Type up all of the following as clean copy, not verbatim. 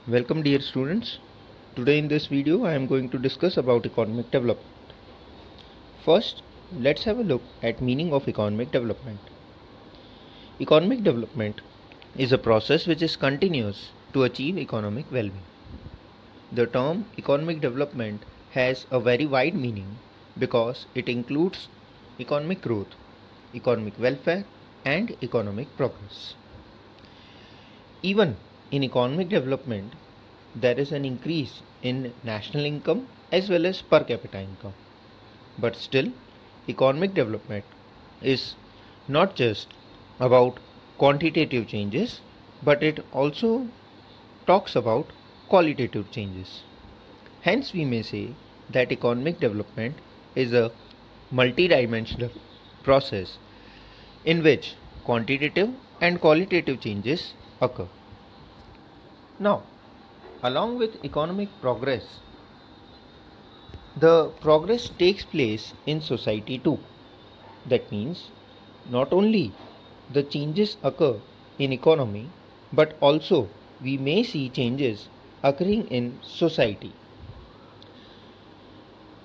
Welcome dear students. Today in this video I am going to discuss about economic development. First, let's have a look at meaning of economic development. Economic development is a process which is continuous to achieve economic well-being. The term economic development has a very wide meaning because it includes economic growth, economic welfare and economic progress. Even in economic development, there is an increase in national income as well as per capita income. But still, economic development is not just about quantitative changes, but it also talks about qualitative changes. Hence, we may say that economic development is a multidimensional process in which quantitative and qualitative changes occur. Now, along with economic progress, the progress takes place in society too. That means not only the changes occur in economy, but also we may see changes occurring in society.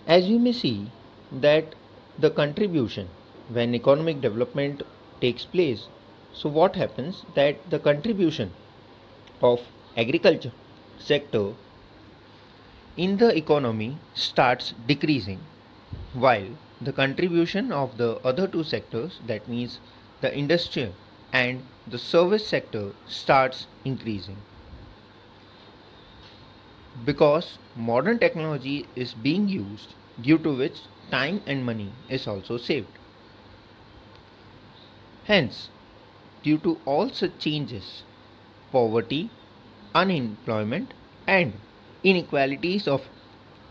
As you may see that the contribution when economic development takes place, so what happens that the contribution of agriculture sector in the economy starts decreasing, while the contribution of the other two sectors, that means the industrial and the service sector, starts increasing. Because modern technology is being used, due to which time and money is also saved. Hence, due to all such changes, poverty, unemployment and inequalities of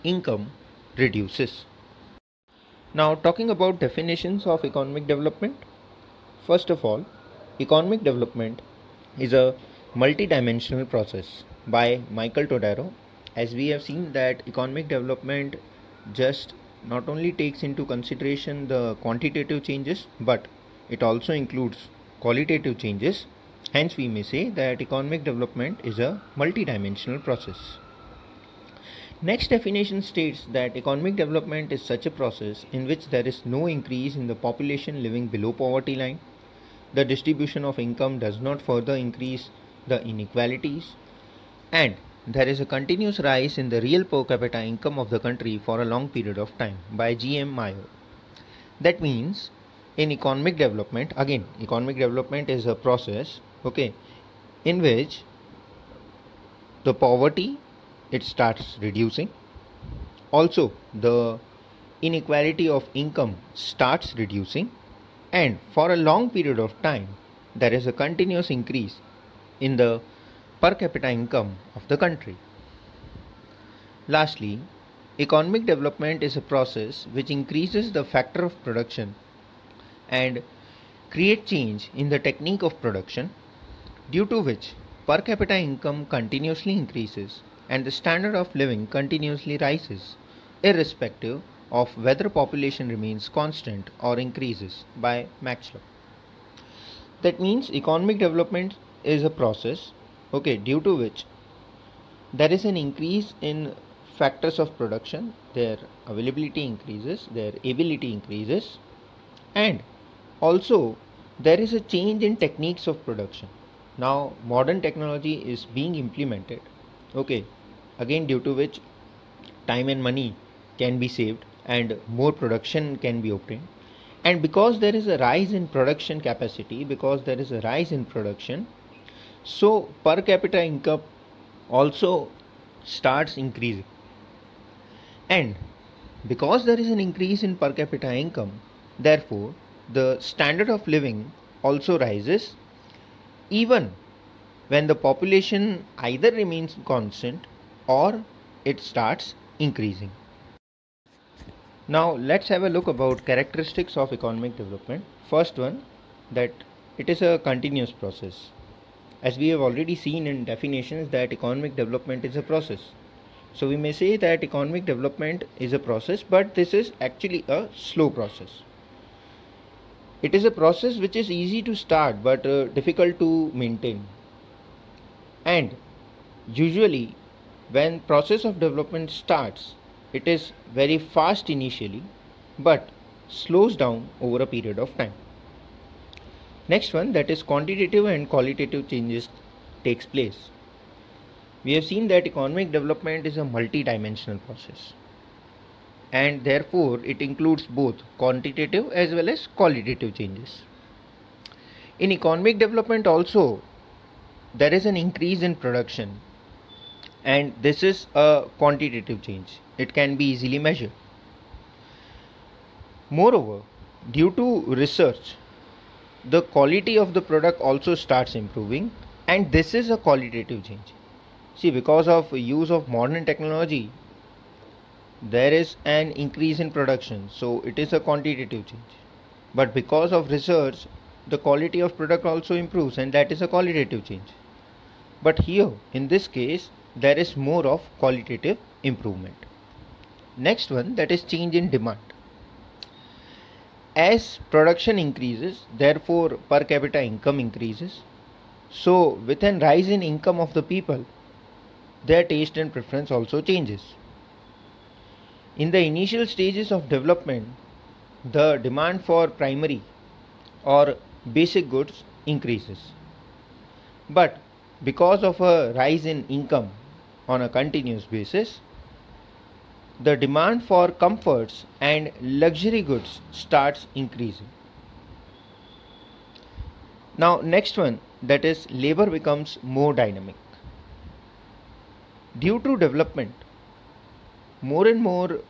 income reduces. Now, talking about definitions of economic development. First of all, economic development is a multidimensional process by Michael Todaro. As we have seen that economic development just not only takes into consideration the quantitative changes, but it also includes qualitative changes. Hence, we may say that economic development is a multidimensional process. Next definition states that economic development is such a process in which there is no increase in the population living below poverty line. The distribution of income does not further increase the inequalities, and there is a continuous rise in the real per capita income of the country for a long period of time by G.M. Mayo. That means in economic development, again, economic development is a process, in which the poverty, it starts reducing. Also, the inequality of income starts reducing, and for a long period of time, there is a continuous increase in the per capita income of the country. Lastly, economic development is a process which increases the factor of production and create change in the technique of production, due to which per capita income continuously increases and the standard of living continuously rises, irrespective of whether population remains constant or increases by Maxwell. That means economic development is a process, due to which there is an increase in factors of production, their availability increases, their ability increases, and also there is a change in techniques of production. Now modern technology is being implemented, again due to which time and money can be saved and more production can be obtained. And because there is a rise in production capacity, because there is a rise in production, so per capita income also starts increasing. And because there is an increase in per capita income, therefore the standard of living also rises, even when the population either remains constant or it starts increasing. Now let's have a look about characteristics of economic development. First one, that it is a continuous process. As we have already seen in definitions that economic development is a process. So we may say that economic development is a process, but this is actually a slow process. It is a process which is easy to start but difficult to maintain. And Usually, when process of development starts, it is very fast initially, but slows down over a period of time. Next one, that is quantitative and qualitative changes takes place. We have seen that economic development is a multi-dimensional process, and therefore it includes both quantitative as well as qualitative changes. In economic development also, there is an increase in production, and this is a quantitative change. It can be easily measured. Moreover, due to research, the quality of the product also starts improving, and this is a qualitative change. See, because of use of modern technology, there is an increase in production, so it is a quantitative change. But because of research, the quality of product also improves, and that is a qualitative change. But here, in this case, there is more of qualitative improvement. Next one, that is change in demand. As production increases, therefore per capita income increases. So with a rise in income of the people, their taste and preference also changes. In the initial stages of development, the demand for primary or basic goods increases. But because of a rise in income on a continuous basis, the demand for comforts and luxury goods starts increasing. Now next one, that is labor becomes more dynamic. Due to development, more and more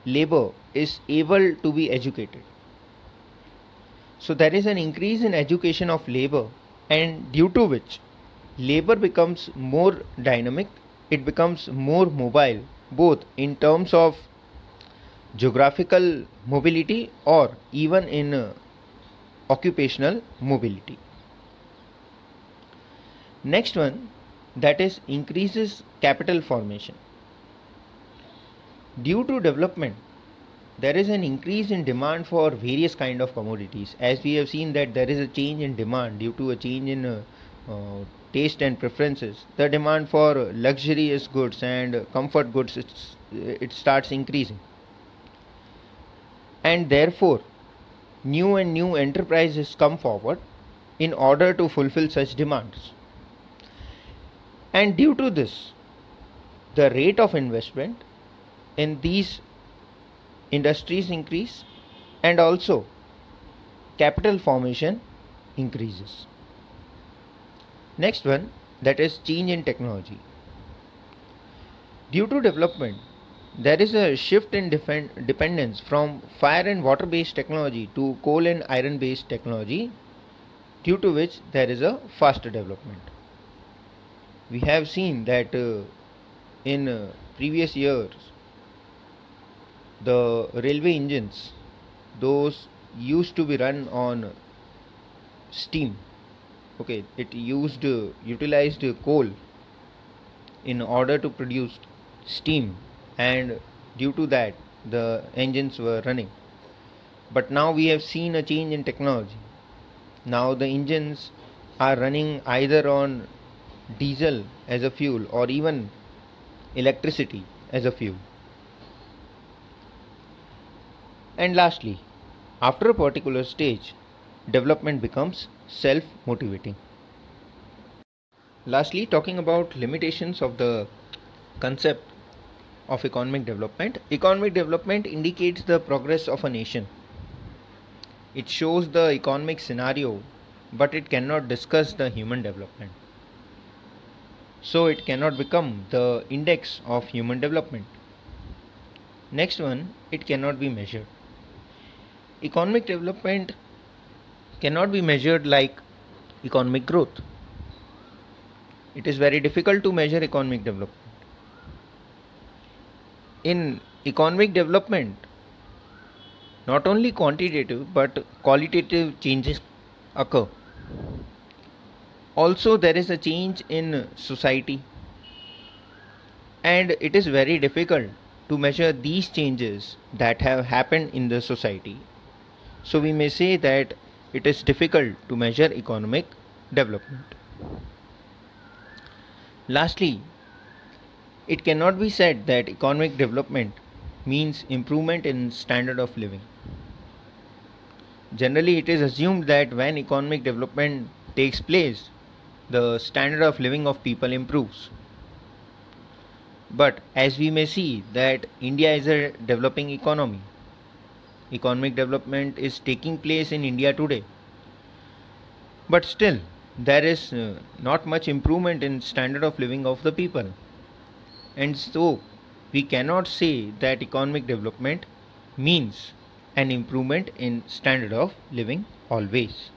labor is able to be educated. So there is an increase in education of labor, and due to which labor becomes more dynamic, it becomes more mobile, both in terms of geographical mobility or even in occupational mobility. Next one, that is increases capital formation. Due to development, there is an increase in demand for various kind of commodities. As we have seen that there is a change in demand due to a change in taste and preferences. The demand for luxurious goods and comfort goods, it starts increasing, and therefore new and new enterprises come forward in order to fulfill such demands. And due to this, the rate of investment in these industries increase, and also capital formation increases. Next one, that is change in technology. Due to development, there is a shift in dependence from fire and water based technology to coal and iron based technology, due to which there is a faster development. We have seen that in previous years, the railway engines, those used to be run on steam. Okay, it utilized coal in order to produce steam, and due to that the engines were running. But now we have seen a change in technology. Now the engines are running either on diesel as a fuel or even electricity as a fuel. And lastly, after a particular stage, development becomes self-motivating. Lastly, talking about limitations of the concept of economic development. Economic development indicates the progress of a nation. It shows the economic scenario, but it cannot discuss the human development. So it cannot become the index of human development. Next one, it cannot be measured. Economic development cannot be measured like economic growth. It is very difficult to measure economic development. In economic development, not only quantitative but qualitative changes occur. Also, there is a change in society, and it is very difficult to measure these changes that have happened in the society. So we may say that it is difficult to measure economic development. Lastly, it cannot be said that economic development means improvement in standard of living. Generally, it is assumed that when economic development takes place, the standard of living of people improves. But as we may see that India is a developing economy, economic development is taking place in India today. But still, there is not much improvement in standard of living of the people. And so, we cannot say that economic development means an improvement in standard of living always.